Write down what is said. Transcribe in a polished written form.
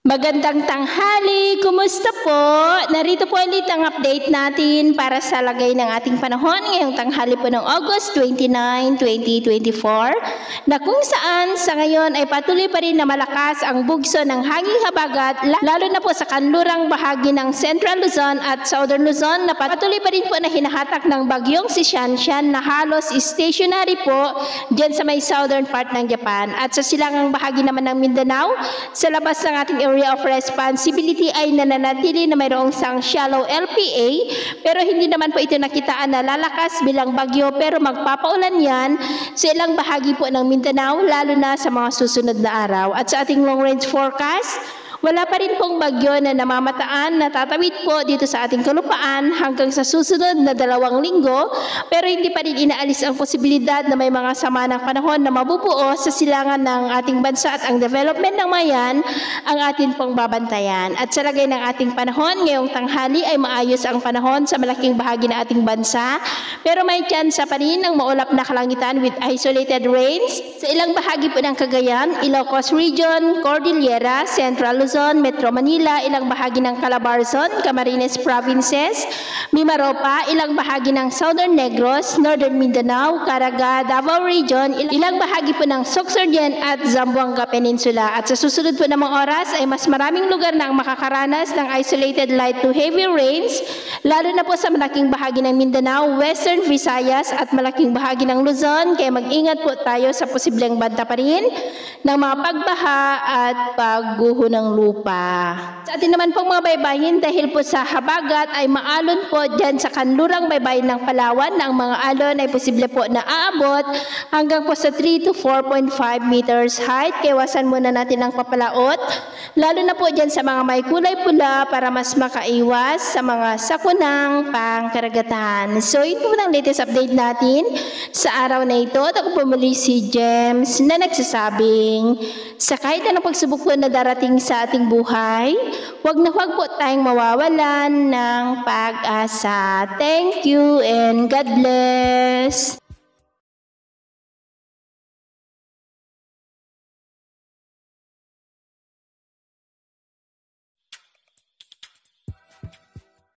Magandang tanghali! Kumusta po? Narito po ulit ang update natin para sa lagay ng ating panahon ngayong tanghali po ng August 29, 2024 na kung saan sa ngayon ay patuloy pa rin na malakas ang bugso ng hanging habagat lalo na po sa kanlurang bahagi ng Central Luzon at Southern Luzon na patuloy pa rin po na hinahatak ng bagyong si Shanshan na halos stationary po dyan sa may southern part ng Japan at sa silangang bahagi naman ng Mindanao sa labas ng ating area of responsibility ay nananatili na mayroong isang shallow LPA pero hindi naman po ito nakitaan na lalakas bilang bagyo pero magpapaulan yan sa ilang bahagi po ng Mindanao lalo na sa mga susunod na araw. At sa ating long range forecast, wala pa rin pong bagyo na namamataan na tatawid po dito sa ating kalupaan hanggang sa susunod na 2 linggo pero hindi pa rin inaalis ang posibilidad na may mga sama ng panahon na mabubuo sa silangan ng ating bansa at ang development ng mayan ang atin pong babantayan. At sa lagay ng ating panahon, ngayong tanghali ay maayos ang panahon sa malaking bahagi ng ating bansa pero may tsansa pa rin ng maulap na kalangitan with isolated rains sa ilang bahagi po ng Cagayan, Ilocos Region, Cordillera, Central Luzon, Metro Manila, ilang bahagi ng Calabarzon, Camarines Provinces, Mimaropa, ilang bahagi ng Southern Negros, Northern Mindanao, Caraga, Davao Region, ilang bahagi po ng Sorsogon at Zamboanga Peninsula. At sa susunod po na mga oras ay mas maraming lugar na ang makakaranas ng isolated light to heavy rains, lalo na po sa malaking bahagi ng Mindanao, Western Visayas at malaking bahagi ng Luzon. Kaya mag-ingat po tayo sa posibleng banta pa rin ng mga pagbaha at pagguho ng lupa. Sa atin naman pong mga baybayin dahil po sa habagat ay maalon po dyan sa kanlurang baybayin ng Palawan na ang mga alon ay posible po na aabot hanggang po sa 3 to 4.5 meters height. Kaya iwasan muna natin ang papalaot lalo na po dyan sa mga may kulay pula para mas makaiwas sa mga sakunang pangkaragatan. So ito po ang latest update natin sa araw na ito. At ako po muli si James na nagsasabing sa kahit anong pagsubok po na darating sa ating buhay, huwag po tayong mawawalan ng pag-asa. Thank you and God bless.